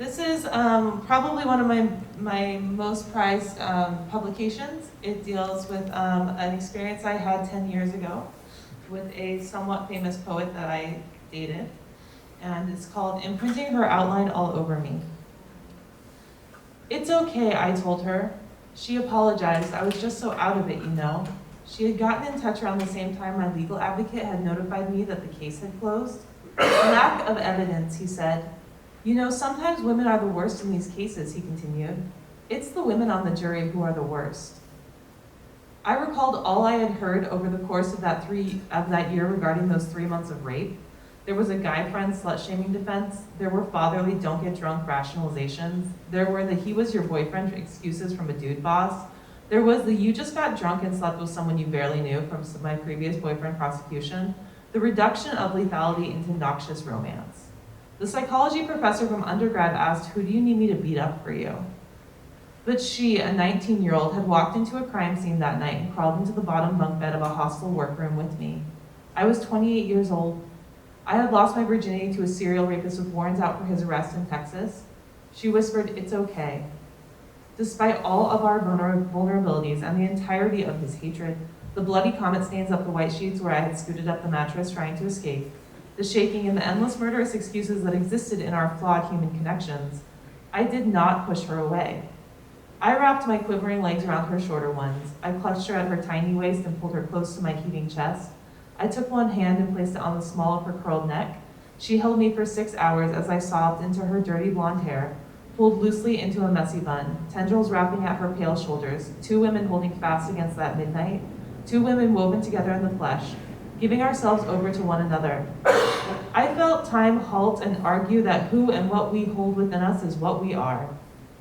This is probably one of my most prized publications. It deals with an experience I had 10 years ago with a somewhat famous poet that I dated. And it's called Imprinting Her Outline All Over Me. It's okay, I told her. She apologized. I was just so out of it, you know. She had gotten in touch around the same time my legal advocate had notified me that the case had closed. Lack of evidence, he said. You know, sometimes women are the worst in these cases, he continued. It's the women on the jury who are the worst. I recalled all I had heard over the course of that year regarding those 3 months of rape. There was a guy friend slut-shaming defense. There were fatherly don't get drunk rationalizations. There were the he was your boyfriend excuses from a dude boss. There was the you just got drunk and slept with someone you barely knew from my previous boyfriend prosecution. The reduction of lethality into noxious romance. The psychology professor from undergrad asked, who do you need me to beat up for you? But she, a 19-year-old, had walked into a crime scene that night and crawled into the bottom bunk bed of a hostel workroom with me. I was 28 years old. I had lost my virginity to a serial rapist with warrants out for his arrest in Texas. She whispered, it's okay. Despite all of our vulnerabilities and the entirety of his hatred, the bloody comet stains up the white sheets where I had scooted up the mattress trying to escape, the shaking and the endless murderous excuses that existed in our flawed human connections, I did not push her away. I wrapped my quivering legs around her shorter ones. I clutched her at her tiny waist and pulled her close to my heaving chest. I took one hand and placed it on the small of her curled neck. She held me for 6 hours as I sobbed into her dirty blonde hair, pulled loosely into a messy bun, tendrils wrapping at her pale shoulders, 2 women holding fast against that midnight, 2 women woven together in the flesh, giving ourselves over to one another. I felt time halt and argue that who and what we hold within us is what we are.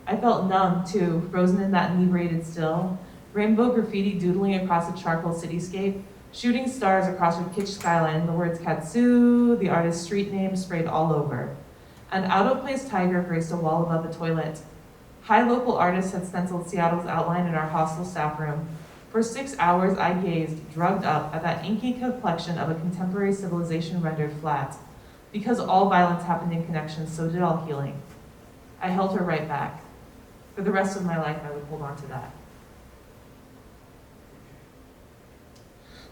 I felt numb, too, frozen in that inebriated still, rainbow graffiti doodling across a charcoal cityscape, shooting stars across her kitsch skyline and the words Katsu, the artist's street name, sprayed all over. An out-of-place tiger graced a wall above the toilet. High local artists had stenciled Seattle's outline in our hostel staff room. For 6 hours, I gazed, drugged up, at that inky complexion of a contemporary civilization rendered flat. Because all violence happened in connection, so did all healing. I held her right back. For the rest of my life, I would hold on to that.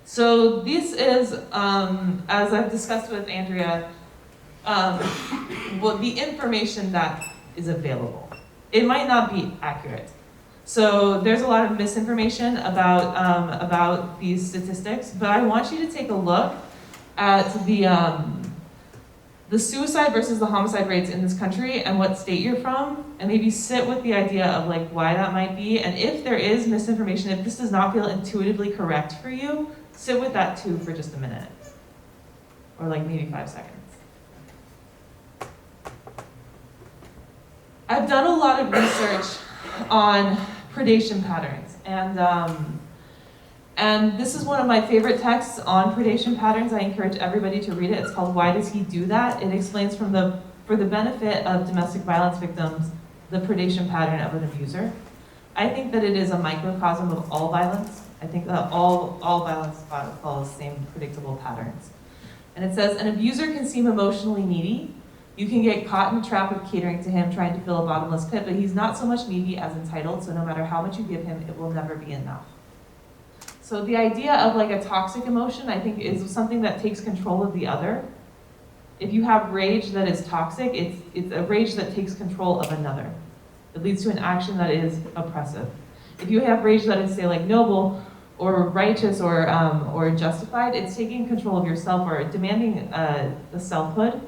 So this is, as I've discussed with Andrea, the information that is available. It might not be accurate. So there's a lot of misinformation about these statistics, but I want you to take a look at the suicide versus the homicide rates in this country and what state you're from, and maybe sit with the idea of like why that might be, and if there is misinformation, if this does not feel intuitively correct for you, sit with that too for just a minute, or like maybe 5 seconds. I've done a lot of research on predation patterns, and this is one of my favorite texts on predation patterns. I encourage everybody to read it. It's called Why Does He Do That? It explains for the benefit of domestic violence victims the predation pattern of an abuser. I think that it is a microcosm of all violence. I think that all violence follows the same predictable patterns. And it says, an abuser can seem emotionally needy. You can get caught in the trap of catering to him, trying to fill a bottomless pit, but he's not so much needy as entitled, so no matter how much you give him, it will never be enough. So the idea of like a toxic emotion, I think, is something that takes control of the other. If you have rage that is toxic, it's a rage that takes control of another. It leads to an action that is oppressive. If you have rage that is, say, like noble or righteous or justified, it's taking control of yourself or demanding the selfhood.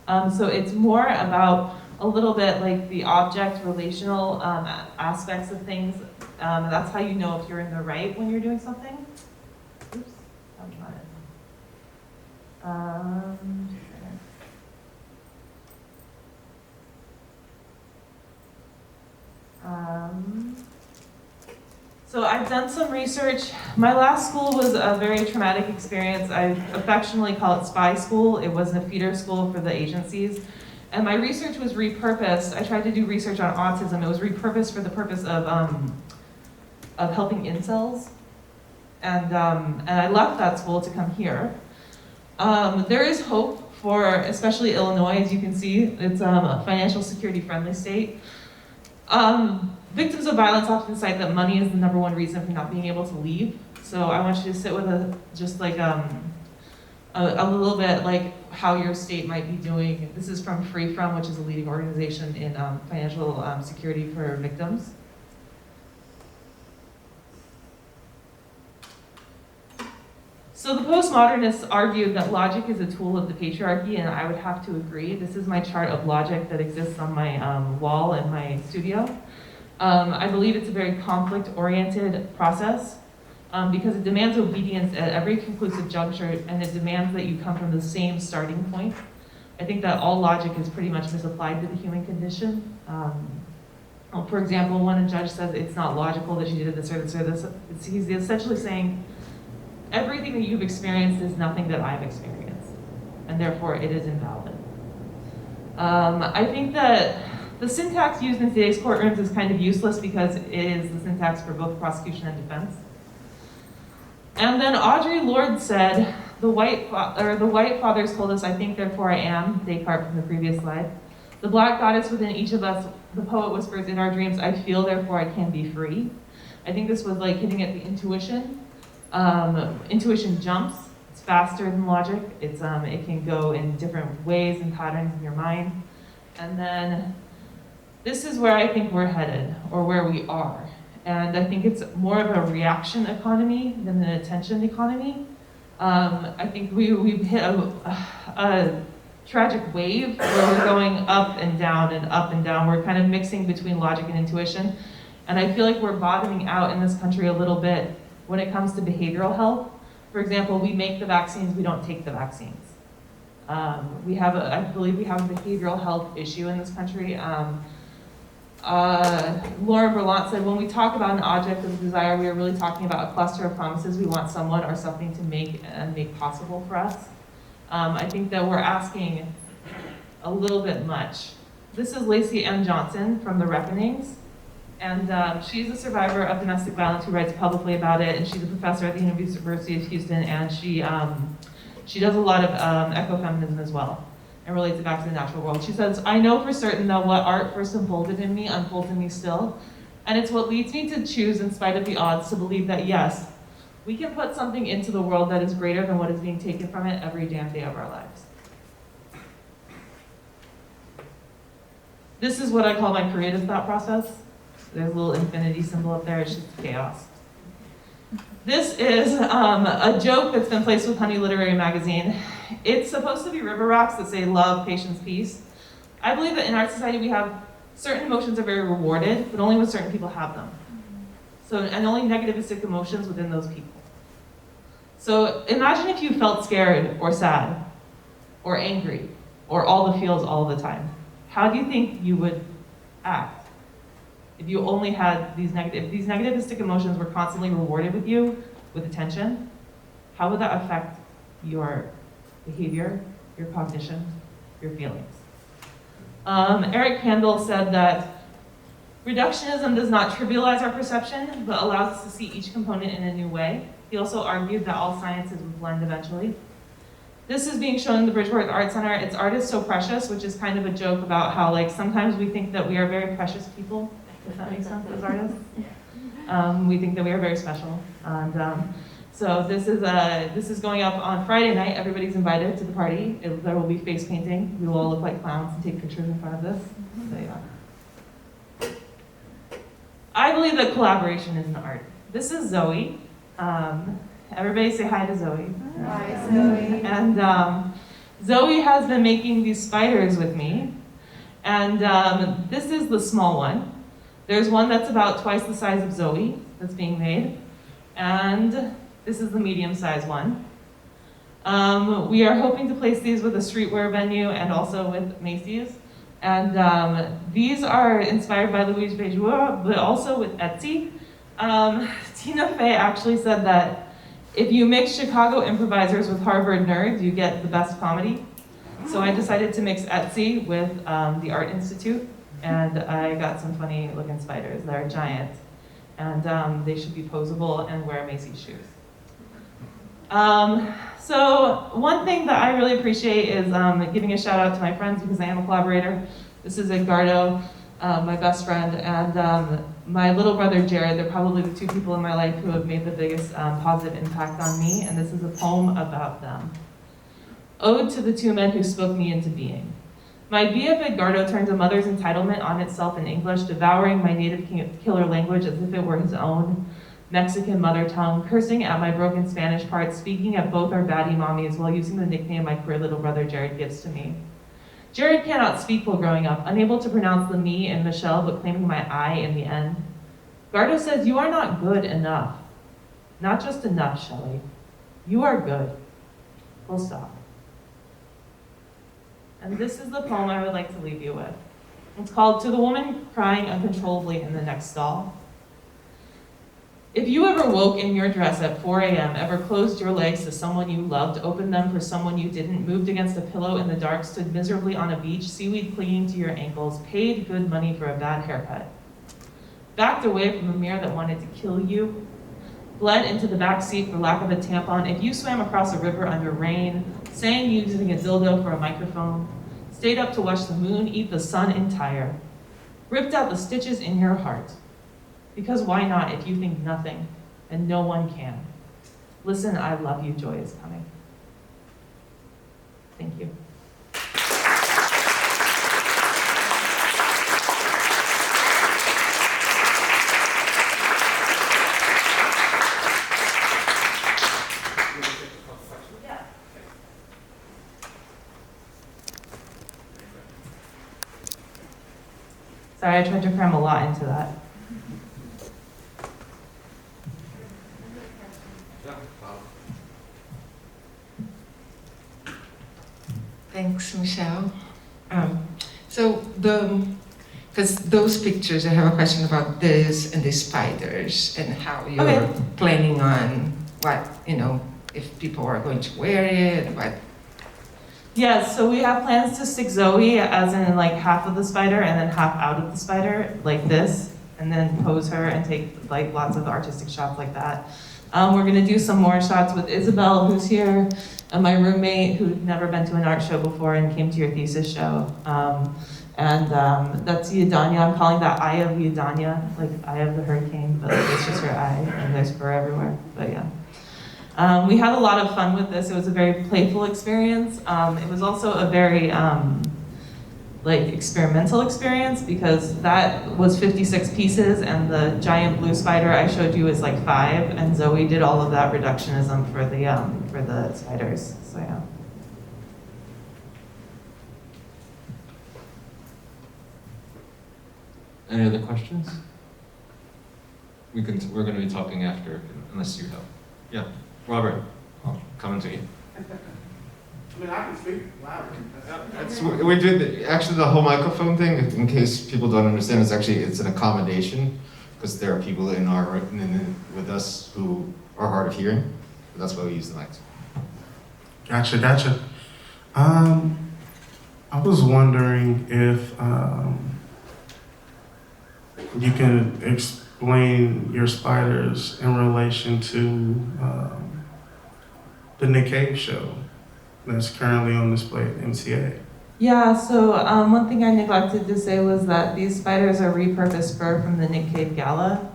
So it's more about a little bit like the object relational aspects of things. That's how you know if you're in the right when you're doing something. Oops, that was not it. So I've done some research. My last school was a very traumatic experience. I affectionately call it spy school. It was a feeder school for the agencies. And my research was repurposed. I tried to do research on autism. It was repurposed for the purpose of helping incels. And I left that school to come here. There is hope for especially Illinois, as you can see, it's a financial security friendly state. Victims of violence often cite that money is the #1 reason for not being able to leave. So I want you to sit with a little bit like how your state might be doing. This is from Free From, which is a leading organization in financial security for victims. So the postmodernists argued that logic is a tool of the patriarchy, and I would have to agree. This is my chart of logic that exists on my wall in my studio. I believe it's a very conflict-oriented process because it demands obedience at every conclusive juncture, and it demands that you come from the same starting point. I think that all logic is pretty much misapplied to the human condition. For example, when a judge says it's not logical that she did this or this or this, he's essentially saying, everything that you've experienced is nothing that I've experienced, and therefore it is invalid. I think that the syntax used in today's courtrooms is kind of useless because it is the syntax for both prosecution and defense. And then Audre Lorde said, the white fathers told us, I think, therefore I am, Descartes from the previous slide. The black goddess within each of us, the poet whispers in our dreams, I feel, therefore I can be free. I think this was like hitting at the intuition. Intuition jumps, it's faster than logic, it can go in different ways and patterns in your mind. And then this is where I think we're headed, or where we are. And I think it's more of a reaction economy than an attention economy. I think we've hit a tragic wave where we're going up and down and up and down. We're kind of mixing between logic and intuition. And I feel like we're bottoming out in this country a little bit when it comes to behavioral health. For example, we make the vaccines, we don't take the vaccines. I believe we have a behavioral health issue in this country. Laura Berlant said, when we talk about an object of desire, we are really talking about a cluster of promises we want someone or something to make possible for us. I think that we're asking a little bit much. This is Lacey M. Johnson from The Reckonings. And she's a survivor of domestic violence who writes publicly about it, and she's a professor at the University of Houston, and she does a lot of ecofeminism as well, and relates it back to the natural world. She says, I know for certain that what art first unfolded in me unfolds in me still, and it's what leads me to choose, in spite of the odds, to believe that yes, we can put something into the world that is greater than what is being taken from it every damn day of our lives. This is what I call my creative thought process. There's a little infinity symbol up there, it's just chaos. This is a joke that's been placed with Honey Literary Magazine. It's supposed to be river rocks that say love, patience, peace. I believe that in our society we have certain emotions are very rewarded, but only when certain people have them. And only negativistic emotions within those people. So imagine if you felt scared or sad or angry or all the feels all the time. How do you think you would act? If you only had these negativistic emotions were constantly rewarded with you, with attention, how would that affect your behavior, your cognition, your feelings? Eric Kandel said that reductionism does not trivialize our perception, but allows us to see each component in a new way. He also argued that all sciences would blend eventually. This is being shown in the Bridgeworth Art Center. Its art is so precious, which is kind of a joke about how sometimes we think that we are very precious people. Does that make sense as artists? We think that we are very special. And so this is going up on Friday night. Everybody's invited to the party. There will be face painting. We will all look like clowns and take pictures in front of this. So, yeah. I believe that collaboration is an art. This is Zoe. Everybody say hi to Zoe. Hi, Zoe. And Zoe has been making these spiders with me. And this is the small one. There's one that's about twice the size of Zoe that's being made. And this is the medium-sized one. We are hoping to place these with a streetwear venue and also with Macy's. And these are inspired by Louise Béjour, but also with Etsy. Tina Fey actually said that if you mix Chicago improvisers with Harvard nerds, you get the best comedy. So I decided to mix Etsy with the Art Institute. And I got some funny looking spiders. They're giant. And they should be posable and wear Macy's shoes. So one thing that I really appreciate is giving a shout out to my friends because I am a collaborator. This is Edgardo, my best friend, and my little brother Jared. They're probably the two people in my life who have made the biggest positive impact on me, and this is a poem about them. Ode to the two men who spoke me into being. My BF Edgardo turns a mother's entitlement on itself in English, devouring my native killer language as if it were his own Mexican mother tongue, cursing at my broken Spanish parts, speaking at both our baddie mommies while using the nickname my queer little brother Jared gives to me. Jared cannot speak while growing up, unable to pronounce the me in Michelle, but claiming my I in the end. Gardo says, you are not good enough. Not just enough, Shelley. You are good. Full stop. And this is the poem I would like to leave you with. It's called To the Woman Crying Uncontrollably in the Next Stall. If you ever woke in your dress at 4 a.m., ever closed your legs to someone you loved, opened them for someone you didn't, moved against a pillow in the dark, stood miserably on a beach, seaweed clinging to your ankles, paid good money for a bad haircut, backed away from a mirror that wanted to kill you, bled into the back seat for lack of a tampon, if you swam across a river under rain, sang using a dildo for a microphone, stayed up to watch the moon eat the sun entire, ripped out the stitches in your heart. Because why not if you think nothing and no one can? Listen, I love you, joy is coming. Thank you. Sorry, I tried to cram a lot into that. Thanks, Michelle. Because those pictures, I have a question about this and the spiders and how you're planning on what, if people are going to wear it, what. Yeah, so we have plans to stick Zoe as in like half of the spider and then half out of the spider, like this, and then pose her and take like lots of artistic shots like that. We're gonna do some more shots with Isabel, who's here, and my roommate who'd never been to an art show before and came to your thesis show. That's Yadanya. I'm calling that Eye of Yadanya, like Eye of the Hurricane, but like, it's just her eye, and there's fur everywhere. But yeah. We had a lot of fun with this. It was a very playful experience. It was also a very experimental experience because that was 56 pieces and the giant blue spider I showed you is like 5, and Zoe did all of that reductionism for the spiders. So yeah. Any other questions? We're going to be talking after, unless you have. Yeah, Robert, I'll come to you. I mean, I can speak louder. We did actually the whole microphone thing. In case people don't understand, it's an accommodation because there are people with us who are hard of hearing. So that's why we use the mics. Gotcha. I was wondering if you can explain your spiders in relation to the Nick Cave show that's currently on display at MTA. Yeah, so one thing I neglected to say was that these spiders are repurposed fur from the Nick Cave Gala,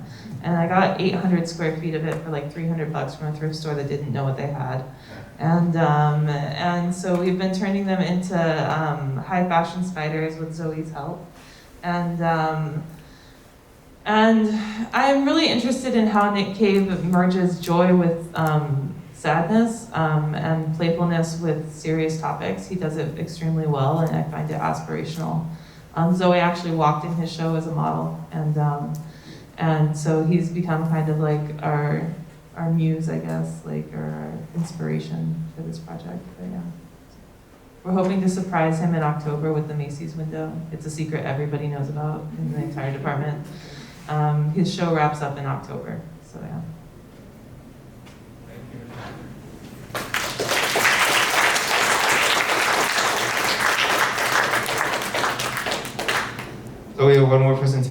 and I got 800 square feet of it for like $300 from a thrift store that didn't know what they had. And so we've been turning them into high fashion spiders with Zoe's help. And I'm really interested in how Nick Cave merges joy with sadness and playfulness with serious topics. He does it extremely well, and I find it aspirational. Zoe actually walked in his show as a model, and so he's become kind of like our muse, I guess, like our inspiration for this project. But yeah, we're hoping to surprise him in October with the Macy's window. It's a secret everybody knows about in the entire department. His show wraps up in October, so yeah. So we have one more presentation.